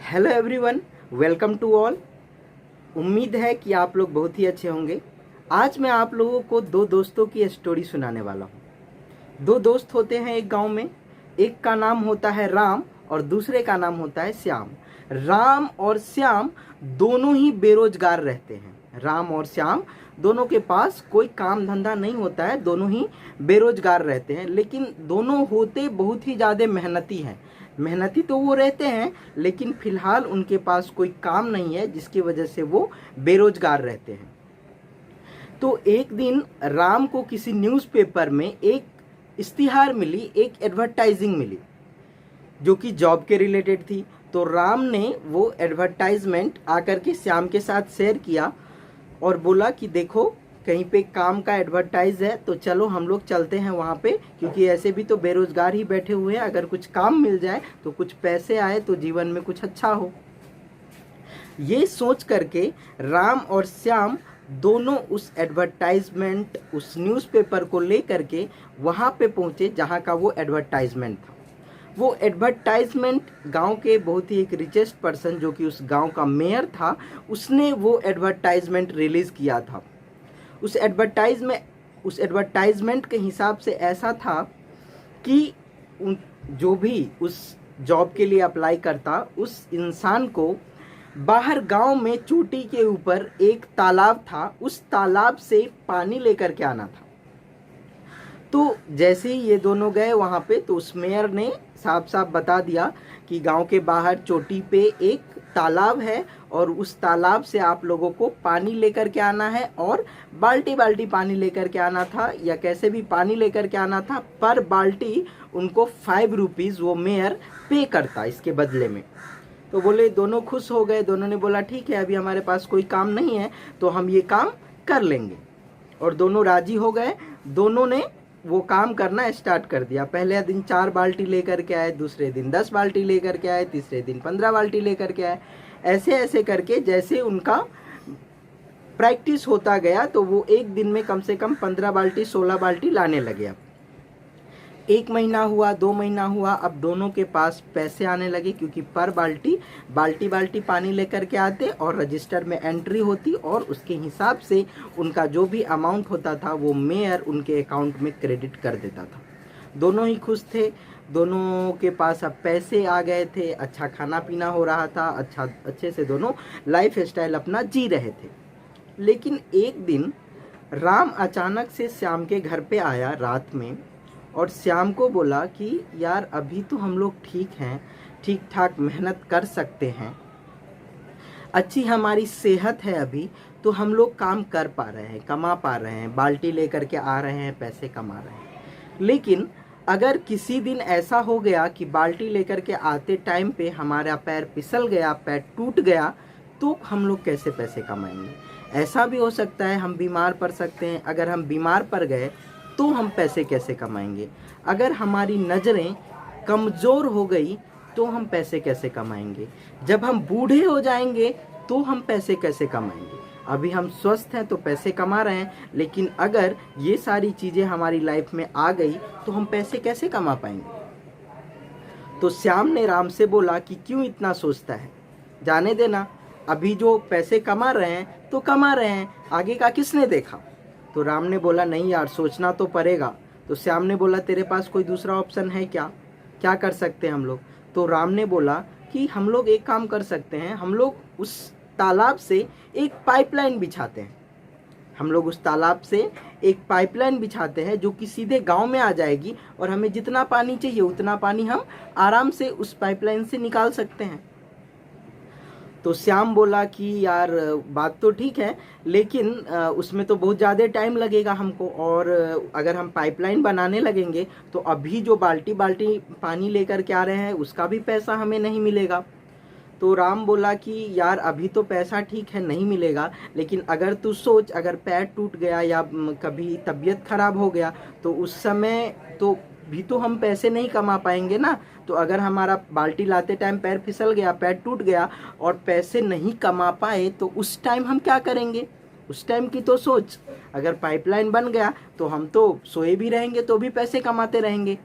Hello everyone, welcome to all. उम्मीद है कि आप लोग बहुत ही अच्छे होंगे। आज मैं आप लोगों को दो दोस्तों की स्टोरी सुनाने वाला हूँ। दो दोस्त होते हैं एक गांव में। एक का नाम होता है राम और दूसरे का नाम होता है श्याम। राम और श्याम दोनों ही बेरोजगार रहते हैं। राम और श्याम दोनों के पास कोई काम धंधा नहीं होता है, दोनों ही बेरोजगार रहते हैं। लेकिन दोनों होते बहुत ही ज़्यादा मेहनती हैं। मेहनती तो वो रहते हैं, लेकिन फिलहाल उनके पास कोई काम नहीं है, जिसकी वजह से वो बेरोजगार रहते हैं। तो एक दिन राम को किसी न्यूज़पेपर में एक इश्तिहार मिली, एक एडवर्टाइजिंग मिली जो कि जॉब के रिलेटेड थी। तो राम ने वो एडवर्टाइजमेंट आकर के श्याम के साथ शेयर किया और बोला कि देखो, कहीं पे काम का एडवर्टाइज है, तो चलो हम लोग चलते हैं वहाँ पे, क्योंकि ऐसे भी तो बेरोजगार ही बैठे हुए हैं। अगर कुछ काम मिल जाए तो कुछ पैसे आए तो जीवन में कुछ अच्छा हो। ये सोच करके राम और श्याम दोनों उस एडवर्टाइजमेंट, उस न्यूज़पेपर को लेकर के वहाँ पे पहुँचे जहाँ का वो एडवर्टाइजमेंट था। वो एडवर्टाइजमेंट गांव के बहुत ही एक रिचेस्ट पर्सन, जो कि उस गांव का मेयर था, उसने वो एडवर्टाइजमेंट रिलीज़ किया था। उस एडवर्टाइजमेंट के हिसाब से ऐसा था कि जो भी उस जॉब के लिए अप्लाई करता, उस इंसान को बाहर गांव में चोटी के ऊपर एक तालाब था, उस तालाब से पानी लेकर के आना था। तो जैसे ही ये दोनों गए वहाँ पे, तो उस मेयर ने साफ साफ बता दिया कि गांव के बाहर चोटी पे एक तालाब है और उस तालाब से आप लोगों को पानी लेकर के आना है, और बाल्टी बाल्टी पानी लेकर के आना था, या कैसे भी पानी लेकर के आना था। पर बाल्टी उनको 5 रुपीज़ वो मेयर पे करता इसके बदले में। तो बोले, दोनों खुश हो गए। दोनों ने बोला ठीक है, अभी हमारे पास कोई काम नहीं है तो हम ये काम कर लेंगे, और दोनों राजी हो गए। दोनों ने वो काम करना स्टार्ट कर दिया। पहले दिन 4 बाल्टी लेकर के आए, दूसरे दिन 10 बाल्टी लेकर के आए, तीसरे दिन 15 बाल्टी लेकर के आए। ऐसे ऐसे करके जैसे उनका प्रैक्टिस होता गया, तो वो एक दिन में कम से कम 15 बाल्टी 16 बाल्टी लाने लगे। 1 महीना हुआ, 2 महीना हुआ, अब दोनों के पास पैसे आने लगे, क्योंकि पर बाल्टी बाल्टी पानी लेकर के आते और रजिस्टर में एंट्री होती, और उसके हिसाब से उनका जो भी अमाउंट होता था वो मेयर उनके अकाउंट में क्रेडिट कर देता था। दोनों ही खुश थे, दोनों के पास अब पैसे आ गए थे, अच्छा खाना पीना हो रहा था, अच्छे से दोनों लाइफ स्टाइल अपना जी रहे थे। लेकिन एक दिन राम अचानक से श्याम के घर पे आया रात में, और श्याम को बोला कि यार, अभी तो हम लोग ठीक हैं, ठीक ठाक मेहनत कर सकते हैं, अच्छी हमारी सेहत है अभी, तो हम लोग काम कर पा रहे हैं, कमा पा रहे हैं, बाल्टी लेकर के आ रहे हैं, पैसे कमा रहे हैं। लेकिन अगर किसी दिन ऐसा हो गया कि बाल्टी लेकर के आते टाइम पे हमारा पैर फिसल गया, पैर टूट गया, तो हम लोग कैसे पैसे कमाएंगे? ऐसा भी हो सकता है हम बीमार पड़ सकते हैं। अगर हम बीमार पड़ गए तो हम पैसे कैसे कमाएंगे? अगर हमारी नज़रें कमज़ोर हो गई तो हम पैसे कैसे कमाएंगे? जब हम बूढ़े हो जाएंगे तो हम पैसे कैसे कमाएंगे? अभी हम स्वस्थ हैं तो पैसे कमा रहे हैं, लेकिन अगर ये सारी चीज़ें हमारी लाइफ में आ गई तो हम पैसे कैसे कमा पाएंगे? तो श्याम ने राम से बोला कि क्यों इतना सोचता है, जाने देना, अभी जो पैसे कमा रहे हैं तो कमा रहे हैं, आगे का किसने देखा? तो राम ने बोला, नहीं यार, सोचना तो पड़ेगा। तो श्याम ने बोला, तेरे पास कोई दूसरा ऑप्शन है क्या? क्या कर सकते हैं हम लोग? तो राम ने बोला कि हम लोग एक काम कर सकते हैं, हम लोग उस तालाब से एक पाइपलाइन बिछाते हैं। हम लोग उस तालाब से एक पाइपलाइन बिछाते हैं जो कि सीधे गांव में आ जाएगी, और हमें जितना पानी चाहिए उतना पानी हम आराम से उस पाइपलाइन से निकाल सकते हैं। तो श्याम बोला कि यार, बात तो ठीक है, लेकिन उसमें तो बहुत ज़्यादा टाइम लगेगा हमको, और अगर हम पाइपलाइन बनाने लगेंगे तो अभी जो बाल्टी बाल्टी पानी लेकर के आ रहे हैं उसका भी पैसा हमें नहीं मिलेगा। तो राम बोला कि यार, अभी तो पैसा ठीक है नहीं मिलेगा, लेकिन अगर तू सोच, अगर पैर टूट गया या कभी तबीयत खराब हो गया तो उस समय तो भी तो हम पैसे नहीं कमा पाएंगे ना। तो अगर हमारा बाल्टी लाते टाइम पैर फिसल गया, पैर टूट गया और पैसे नहीं कमा पाए, तो उस टाइम हम क्या करेंगे? उस टाइम की तो सोच। अगर पाइपलाइन बन गया तो हम तो सोए भी रहेंगे तो भी पैसे कमाते रहेंगे।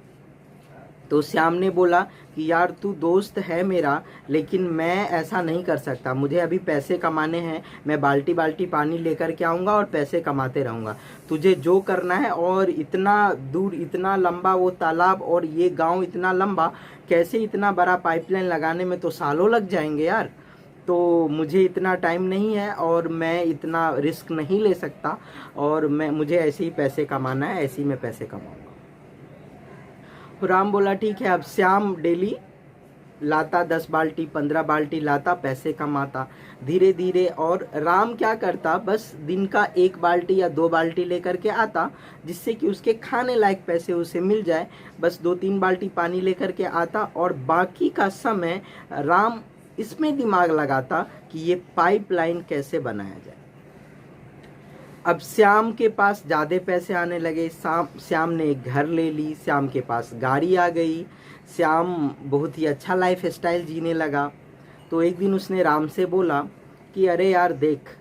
तो श्याम ने बोला कि यार तू दोस्त है मेरा, लेकिन मैं ऐसा नहीं कर सकता, मुझे अभी पैसे कमाने हैं, मैं बाल्टी बाल्टी पानी लेकर के आऊँगा और पैसे कमाते रहूँगा, तुझे जो करना है। और इतना दूर, इतना लंबा वो तालाब और ये गांव इतना लंबा, कैसे इतना बड़ा पाइपलाइन लगाने में तो सालों लग जाएंगे यार, तो मुझे इतना टाइम नहीं है और मैं इतना रिस्क नहीं ले सकता, और मुझे ऐसे ही पैसे कमाना है, ऐसे ही मैं पैसे कमाऊँगा। राम बोला ठीक है। अब श्याम डेली लाता 10 बाल्टी 15 बाल्टी लाता, पैसे कमाता धीरे धीरे। और राम क्या करता, बस दिन का 1 बाल्टी या 2 बाल्टी लेकर के आता, जिससे कि उसके खाने लायक पैसे उसे मिल जाए। बस 2-3 बाल्टी पानी लेकर के आता और बाकी का समय राम इसमें दिमाग लगाता कि ये पाइपलाइन कैसे बनाया जाए। अब श्याम के पास ज़्यादा पैसे आने लगे, श्याम ने एक घर ले ली, श्याम के पास गाड़ी आ गई, श्याम बहुत ही अच्छा लाइफ स्टाइल जीने लगा। तो एक दिन उसने राम से बोला कि अरे यार देख,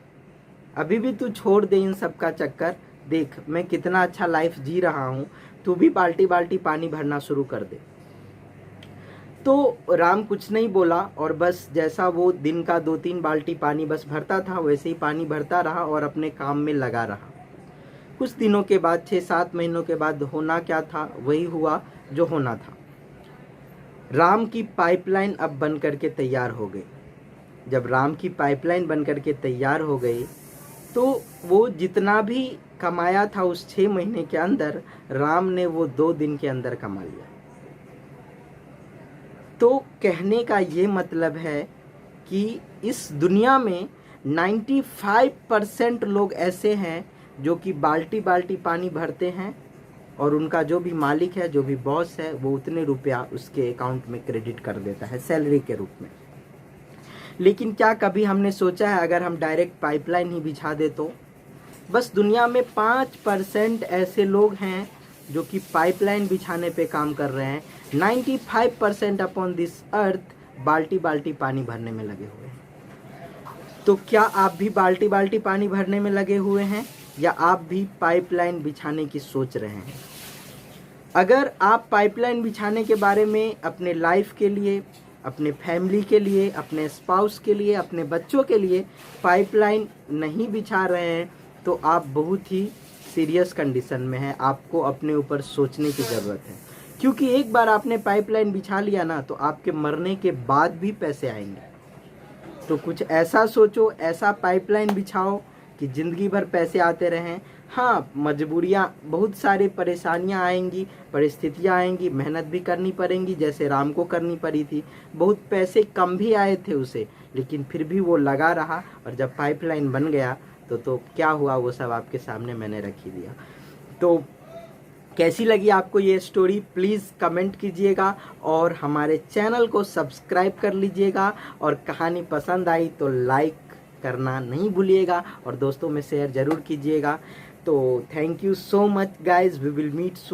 अभी भी तू छोड़ दे इन सब का चक्कर, देख मैं कितना अच्छा लाइफ जी रहा हूँ, तू भी बाल्टी बाल्टी पानी भरना शुरू कर दे। तो राम कुछ नहीं बोला और बस जैसा वो दिन का 2-3 बाल्टी पानी बस भरता था, वैसे ही पानी भरता रहा और अपने काम में लगा रहा। कुछ दिनों के बाद, 6-7 महीनों के बाद होना क्या था वही हुआ जो होना था। राम की पाइपलाइन अब बन करके तैयार हो गई। जब राम की पाइपलाइन बन करके तैयार हो गई तो वो जितना भी कमाया था उस 6 महीने के अंदर, राम ने वो 2 दिन के अंदर कमा लिया। तो कहने का ये मतलब है कि इस दुनिया में 95% लोग ऐसे हैं जो कि बाल्टी बाल्टी पानी भरते हैं और उनका जो भी मालिक है, जो भी बॉस है, वो उतने रुपया उसके अकाउंट में क्रेडिट कर देता है सैलरी के रूप में। लेकिन क्या कभी हमने सोचा है अगर हम डायरेक्ट पाइपलाइन ही बिछा दे तो? बस दुनिया में 5% ऐसे लोग हैं जो कि पाइपलाइन बिछाने पे काम कर रहे हैं। 95% अपॉन दिस अर्थ बाल्टी बाल्टी पानी भरने में लगे हुए हैं। तो क्या आप भी बाल्टी बाल्टी पानी भरने में लगे हुए हैं या आप भी पाइपलाइन बिछाने की सोच रहे हैं? अगर आप पाइपलाइन बिछाने के बारे में अपने लाइफ के लिए, अपने फैमिली के लिए, अपने स्पाउस के लिए, अपने बच्चों के लिए पाइपलाइन नहीं बिछा रहे हैं तो आप बहुत ही सीरियस कंडीशन में हैं। आपको अपने ऊपर सोचने की ज़रूरत है, क्योंकि एक बार आपने पाइपलाइन बिछा लिया ना तो आपके मरने के बाद भी पैसे आएंगे। तो कुछ ऐसा सोचो, ऐसा पाइपलाइन बिछाओ कि ज़िंदगी भर पैसे आते रहें। हाँ, मजबूरियाँ, बहुत सारी परेशानियाँ आएंगी, परिस्थितियाँ आएंगी, मेहनत भी करनी पड़ेंगी, जैसे राम को करनी पड़ी थी। बहुत पैसे कम भी आए थे उसे, लेकिन फिर भी वो लगा रहा और जब पाइपलाइन बन गया तो क्या हुआ वो सब आपके सामने मैंने रख ही दिया। तो कैसी लगी आपको ये स्टोरी, प्लीज़ कमेंट कीजिएगा और हमारे चैनल को सब्सक्राइब कर लीजिएगा। और कहानी पसंद आई तो लाइक करना नहीं भूलिएगा और दोस्तों में शेयर ज़रूर कीजिएगा। तो thank you so much guys, we will meet soon.